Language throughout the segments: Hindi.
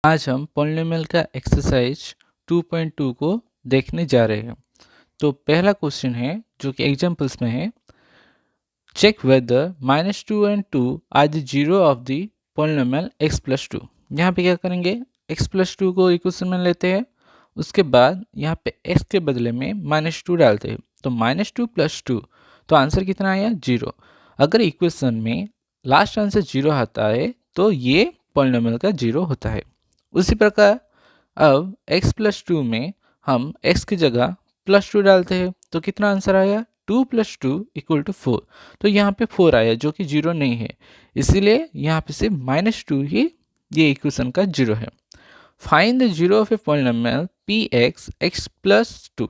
आज हम पॉलिनोमियल का एक्सरसाइज 2.2 को देखने जा रहे हैं। तो पहला क्वेश्चन है जो कि एग्जाम्पल्स में है, check whether -2 and 2 are the zero of the polynomial x plus 2। यहाँ पे क्या करेंगे, x प्लस 2 को इक्वेशन में लेते हैं, उसके बाद यहाँ पे x के बदले में -2 डालते हैं, तो -2 + 2, तो आंसर कितना आया, 0। अगर इक्वेशन में लास्ट आंसर 0 आता है तो ये पॉलिनोमियल का 0 होता है। उसी प्रकार अब x प्लस 2 में हम x की जगह +2 डालते हैं, तो कितना आंसर आया, 2 + 2 = 4। तो यहाँ पे 4 आया जो कि 0 नहीं है, इसीलिए यहाँ पे से -2 ही ये इक्वेशन का 0 है। Find the zero of a polynomial px x + 2।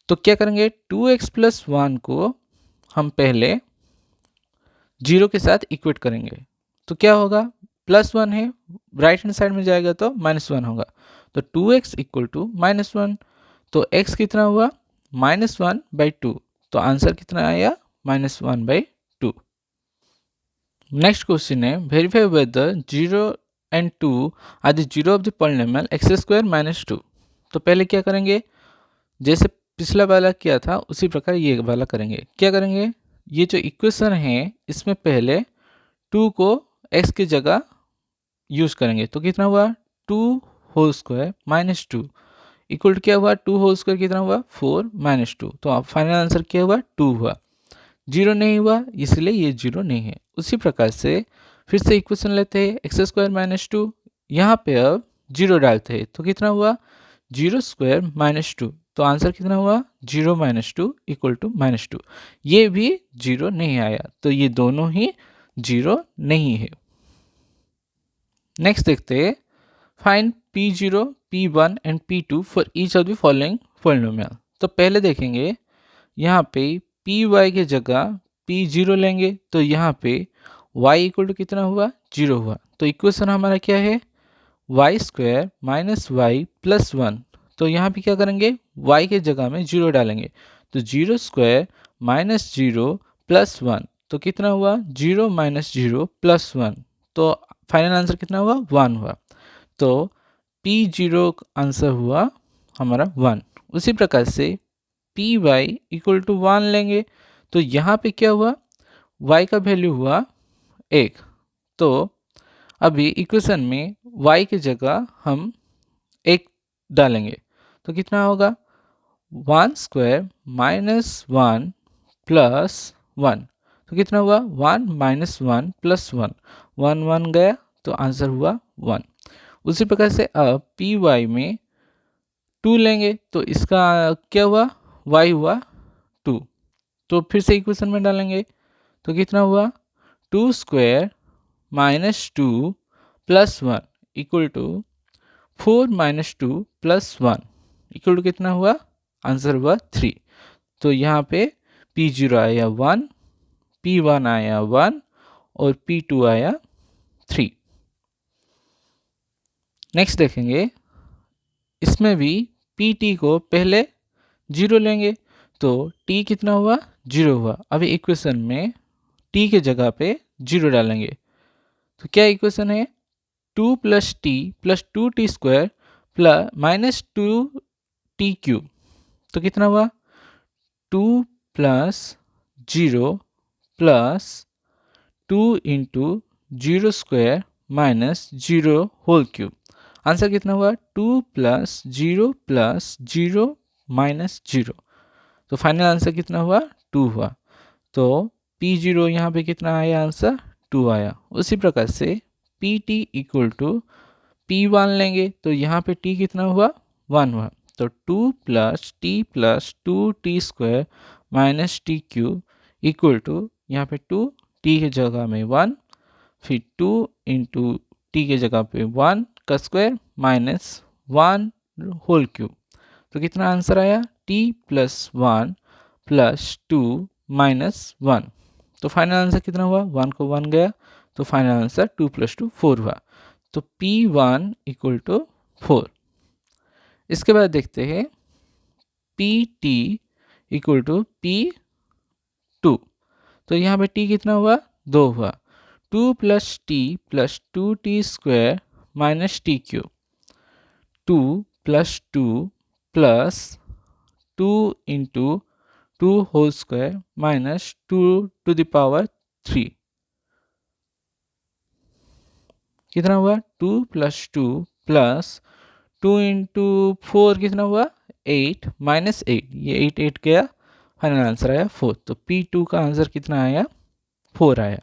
तो क्या करेंगे, 2x + 1 को हम पहले 0 के साथ इक्वेट करेंगे, तो क्या होगा, +1 है, राइट हैंड साइड में जाएगा तो -1 होगा, तो 2x = -1। तो x कितना हुआ, -1/2, तो आंसर कितना आया, -1/2। नेक्स्ट क्वेश्चन है, verify whether 0 and 2 are the zero of the polynomial x² - 2। तो पहले क्या करेंगे, जैसे पिछला वाला किया था उसी प्रकार ये वाला करेंगे। क्या करेंगे, ये जो इक्वेशन है इसमें पहले 2 को x की जगह यूज करेंगे, तो कितना हुआ, 2² - 2 इक्वल टू क्या हुआ, 2² कितना हुआ, 4 - 2। तो फाइनल आंसर क्या हुआ, 2 हुआ, 0 नहीं हुआ, इसलिए ये 0 नहीं है। उसी प्रकार से फिर से इक्वेशन लेते हैं, x² - 2, यहाँ पे अब 0 डालते हैं, तो कितना हुआ, 0² - 2, तो आंसर कितना हुआ, 0 - 2 = -2। ये भी 0 नहीं आया, तो ये दोनों ही 0 नहीं है। नेक्स्ट देखते हैं, find P0, P1 and P2 for each of the following polynomial. तो पहले देखेंगे, यहाँ पे Py की जगह P0 लेंगे, तो यहाँ पे y = कितना हुआ, 0 हुआ, तो इक्वेशन हमारा क्या है, y² - y + 1। तो यहाँ पे क्या करेंगे, y के जगह में 0 डालेंगे, तो 0² - 0 + 1, तो कितना हुआ, 0 - 0 + 1, तो फाइनल आंसर कितना हुआ, 1 हुआ, तो P0 आंसर हुआ हमारा 1। उसी प्रकार से Py = 1 लेंगे, तो यहाँ पे क्या हुआ, y का वैल्यू हुआ 1, तो अभी इक्वेशन में y की जगह हम 1 डालेंगे, तो कितना होगा, 1² - 1 + 1, तो कितना हुआ, 1 - 1 + 1, 1 1 गया, तो आंसर हुआ 1। उसी प्रकार से अब Py में 2 लेंगे, तो इसका क्या हुआ, y हुआ 2, तो फिर से इक्वेशन में डालेंगे, तो कितना हुआ, 2² - 2 + 1 = 4 - 2 + 1 = कितना हुआ, आंसर हुआ 3। तो यहाँ पे P0 आया 1, P1 आया 1 और P2 आया 3। नेक्स्ट देखेंगे, इसमें भी Pt को पहले 0 लेंगे, तो t कितना हुआ, 0 हुआ। अभी इक्वेशन में t के जगह पे 0 डालेंगे, तो क्या इक्वेशन है, 2 + t + 2t² - 2t³, तो कितना हुआ, 2 + 0 + 2 × 0² - 0 होल क्यूब, आंसर कितना हुआ, 2 + 0 + 0 - 0, तो फाइनल आंसर कितना हुआ, 2 हुआ, तो P0 यहाँ पे कितना आया, आंसर 2 आया। उसी प्रकार से Pt = P1 लेंगे, तो यहाँ पे t कितना हुआ, 1 हुआ, तो 2 + t + 2t² - t³ यहाँ पे 2 t की जगह में 1, फिर 2 × t की जगह पे 1 का स्क्वायर माइनस 1 होल क्यूब, तो कितना आंसर आया, t + 1 + 2 - 1, तो फाइनल आंसर कितना हुआ, 1 को 1 गया, तो फाइनल आंसर 2 + 2 4 हुआ, तो P1 = 4। इसके बाद देखते हैं PT = P2, तो यहाँ पे t कितना हुआ, 2 हुआ, 2 + t + 2t² minus T cube, 2 plus 2 plus 2 into 2 whole square minus 2 to the power 3, कितना हुआ 2 प्लस 2 प्लस 2 इंटू 4 कितना हुआ 8 माइनस 8, ये 8 गया, फाइनल आंसर आया 4। तो P2 का आंसर कितना आया 4 आया।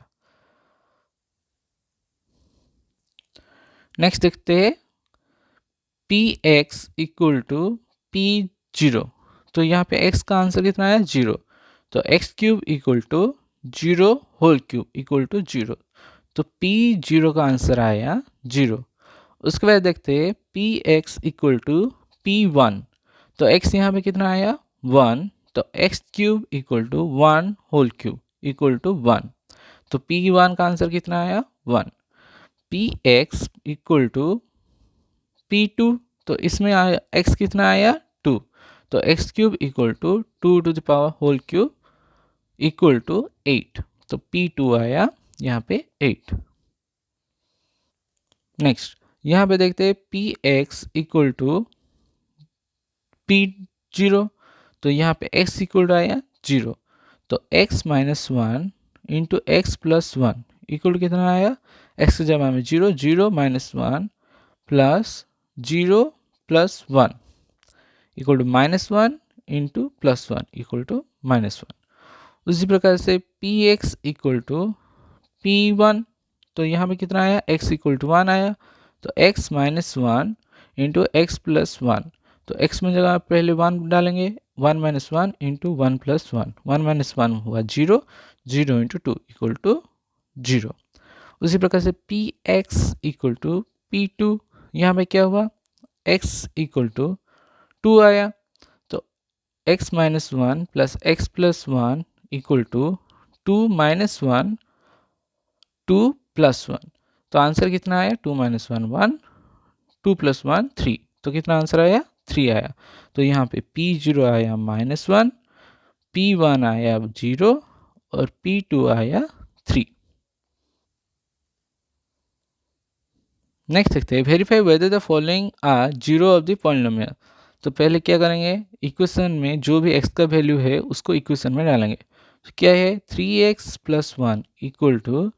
नेक्स्ट देखते हैं Px इक्वल टू P0, तो यहाँ पे x का आंसर कितना आया 0, तो x cube equal to 0 whole cube equal to 0, तो P0 का आंसर आया 0। उसके बाद देखते हैं Px इक्वल टू P1, तो x यहाँ पे कितना आया 1, तो x cube equal to 1 whole cube equal to 1, तो P1 का आंसर कितना आया 1। Px इक्वल टू P2, तो इसमें आया x कितना आया 2, तो x cube equal to 2 to the power whole cube equal to 8, तो P2 आया यहाँ पे 8। नेक्स्ट यहाँ पे देखते हैं Px इक्वल टू P0, तो यहाँ पे x इक्वल टू आया 0, तो x minus 1 into X plus 1 equal to कितना आया, x की जगह में 0, 0 minus 1 plus 0 plus 1 equal to minus 1 into plus 1 equal to minus 1। उसी प्रकार से Px इक्वल टू P1, तो यहाँ पे कितना आया x इक्वल टू 1 आया, तो x minus 1 into X plus 1, तो x में जगह पहले 1 डालेंगे, 1 माइनस 1 इंटू 1 प्लस 1, 1 माइनस 1 हुआ 0, 0 इंटू 2 इक्वल टू 0। उसी प्रकार से Px इक्वल टू P2, यहाँ पे क्या हुआ x इक्वल टू 2 आया, तो x minus 1 plus X plus 1 equal to 2 minus 1 2 plus 1, तो आंसर कितना आया 2 माइनस 1 1, 2 प्लस 1 3, तो कितना आंसर आया 3 आया। तो यहाँ पे P0 आया माइनस 1, P1 आया 0 और P2 आया 3। नेक्स्ट देखते हैं verify whether the following are zero of the polynomial. तो पहले क्या करेंगे, इक्वेशन में जो भी x का वैल्यू है उसको इक्वेशन में डालेंगे। तो क्या है 3x plus 1 equal to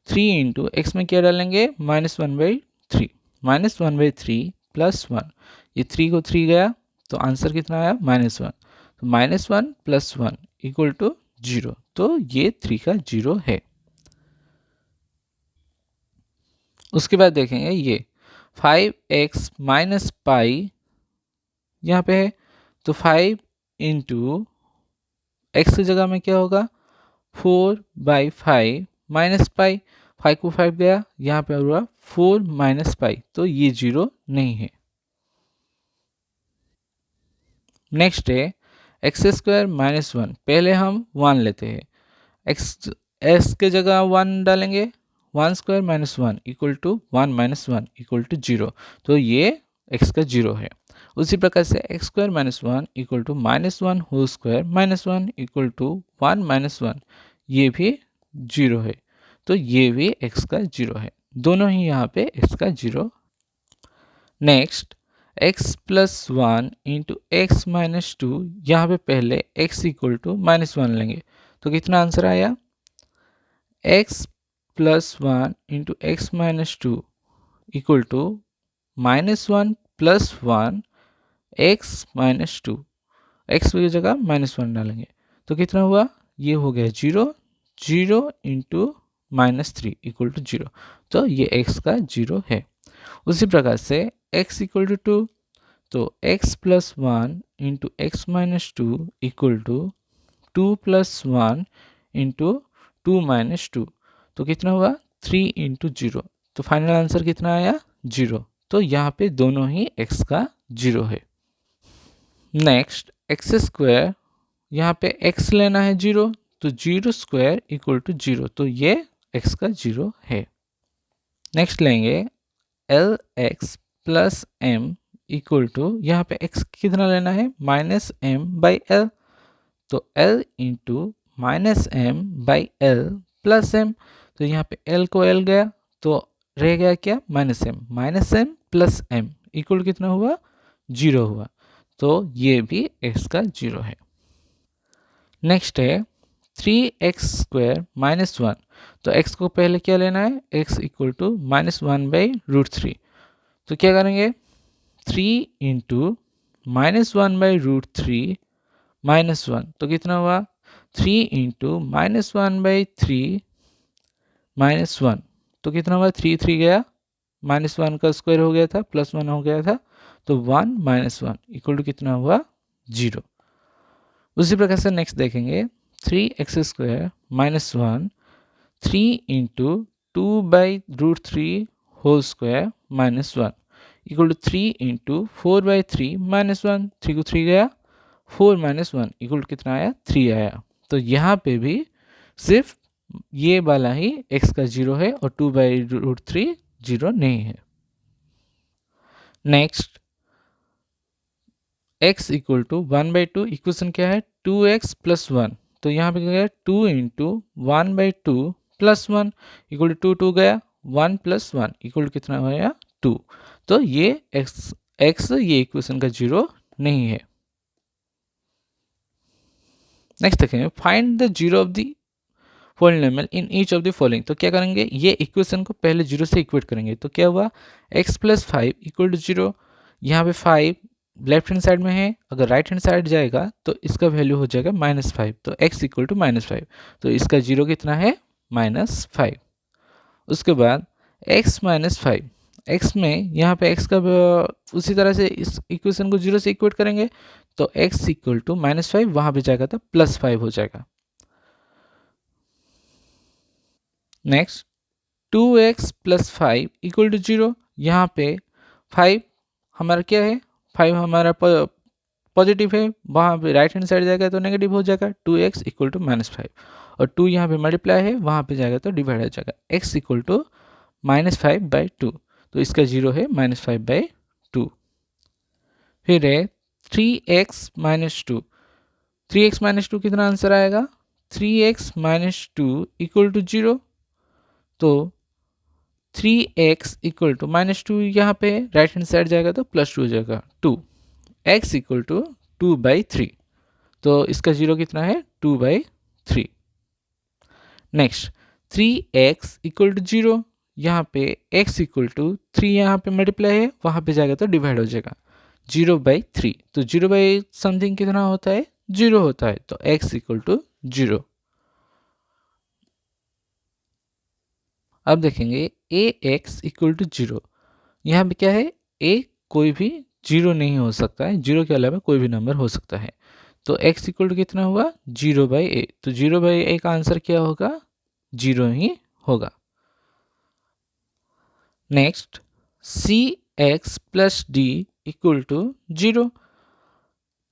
3 into X में क्या डालेंगे -1/3, -1/3 प्लस 1, ये 3 को 3 गया तो आंसर कितना आया -1, तो -1 प्लस 1 इक्वल टू 0, तो ये 3 का 0 है। उसके बाद देखेंगे ये 5x माइनस पाई यहाँ पे है, तो 5 इंटू एक्स की जगह में क्या होगा 4/5 माइनस पाई, 5 को 5 गया यहाँ पे होगा 4 माइनस पाई, तो ये 0 नहीं है। नेक्स्ट है एक्स स्क्वायर माइनस 1, पहले हम 1 लेते हैं, एक्स के जगह 1 डालेंगे, 1 square minus 1 equal to 1 minus 1 equal to 0, तो ये x का 0 है। उसी प्रकार से X square minus 1 equal to -1 whole square minus 1 equal to 1 minus 1, ये भी 0 है, तो ये भी x का 0 है, दोनों ही यहाँ पे x का 0। Next x plus 1 into x minus 2, यहाँ पे पहले x इक्वल टू -1 लेंगे, तो कितना आंसर आया x plus 1 into x minus 2 equal to -1 plus 1 X minus 2, X की जगह -1 डालेंगे, तो कितना हुआ ये हो गया 0, 0 इंटू -3 इक्वल टू 0, तो ये x का 0 है। उसी प्रकार से x इक्वल टू 2, तो x plus 1 into x minus 2 equal to 2 plus 1 into 2 minus 2, तो कितना हुआ 3 इंटू 0, तो फाइनल आंसर कितना आया 0, तो यहाँ पे दोनों ही x का 0 है। नेक्स्ट एक्स स्क्वायर, यहाँ पे x लेना है 0, तो 0 स्क्वायर इक्वल टू 0, तो ये x का 0 है। नेक्स्ट लेंगे l x plus m equal to, यहाँ पे x कितना लेना है -m/l, तो l into -m/l plus m, तो यहाँ पे l को l गया तो रह गया क्या, minus m plus m equal कितना हुआ, 0 हुआ। तो ये भी x का 0 है। नेक्स्ट है 3x² -1। तो x को पहले क्या लेना है, x इक्वल टू -1/√3। तो क्या करेंगे, 3 इंटू -1/√3 -1 तो कितना हुआ, 3 इंटू -1/3 -1 तो कितना हुआ, 3 गया, -1 का स्क्वायर हो गया था, +1 हो गया था, तो 1 -1 इक्वल टू कितना हुआ, 0। उसी प्रकार से नेक्स्ट देखेंगे 3x² -1 3 into 2/√3 whole square -1 equal to 3 into 4/3 -1, 3 को 3 गया, 4 -1 इक्वल टू कितना आया, 3 आया। तो यहाँ पे भी सिर्फ ये वाला ही x का 0 है और 2/√3 0 नहीं है। Next x equal to 1/2, equation क्या है, 2x + 1। तो यहाँ पे क्या गया, 2 इंटू 1/2 + 1 इक्वल टू 2 गया, 1 + 1 इक्वल टू कितना हो गया, 2। तो ये x ये इक्वेशन का 0 नहीं है। नेक्स्ट देखेंगे, find the 0 of the polynomial in each of the following. तो क्या करेंगे, ये इक्वेशन को पहले 0 से इक्वेट करेंगे। तो क्या हुआ, x + 5 इक्वल टू 0। यहाँ पे 5 लेफ्ट हैंड साइड में है, अगर राइट हैंड साइड जाएगा तो इसका वैल्यू हो जाएगा -5। तो x इक्वल टू -5, तो इसका 0 कितना है, -5। उसके बाद x - 5, x में यहाँ पे x का उसी तरह से इस इक्वेशन को 0 से इक्वेट करेंगे। तो x इक्वल टू -5 वहाँ पे जाएगा तो +5 हो जाएगा। Next 2x + 5 equal to 0। यहाँ पे 5 हमारा क्या है, 5 हमारा पॉजिटिव है, वहाँ पे राइट हैंड साइड जाएगा तो नेगेटिव हो जाएगा, 2x इक्वल टू -5। और 2 यहाँ पे मल्टीप्लाई है, वहाँ पे जाएगा तो डिवाइड हो जाएगा, x इक्वल टू -5/2। तो इसका 0 है -5/2। फिर है 3x - 2। 3x - 2 कितना आंसर आएगा, 3x - 2 इक्वल टू 0। तो 3x इक्वल टू -2 यहाँ पे राइट हैंड साइड जाएगा तो +2 हो जाएगा, 2 x इक्वल टू 2/3। तो इसका 0 कितना है, 2/3। Next 3x equal to 0। यहाँ पे x इक्वल टू 3 यहाँ पे मल्टीप्लाई है, वहाँ पे जाएगा तो डिवाइड हो जाएगा, 0/3। तो 0/समथिंग कितना होता है, 0 होता है। तो x इक्वल टू 0। अब देखेंगे ax इक्वल टू 0। यहाँ पे क्या है, a कोई भी 0 नहीं हो सकता है, 0 के अलावा कोई भी नंबर हो सकता है। तो x इक्वल टू कितना हुआ, 0/a। तो 0/a का आंसर क्या होगा, 0 ही होगा। Next cx + d equal to 0।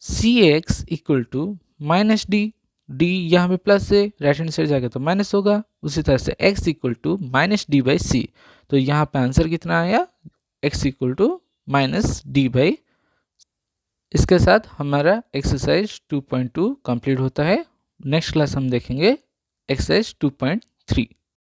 cx equal to -d, d यहाँ पे प्लस है, राइट हैंड साइड जाएगा तो माइनस होगा। उसी तरह से x इक्वल टू -d/c। तो यहाँ पे आंसर कितना आया, x इक्वल टू -d/c। इसके साथ हमारा एक्सरसाइज 2.2 कंप्लीट होता है। नेक्स्ट क्लास हम देखेंगे एक्सरसाइज 2.3।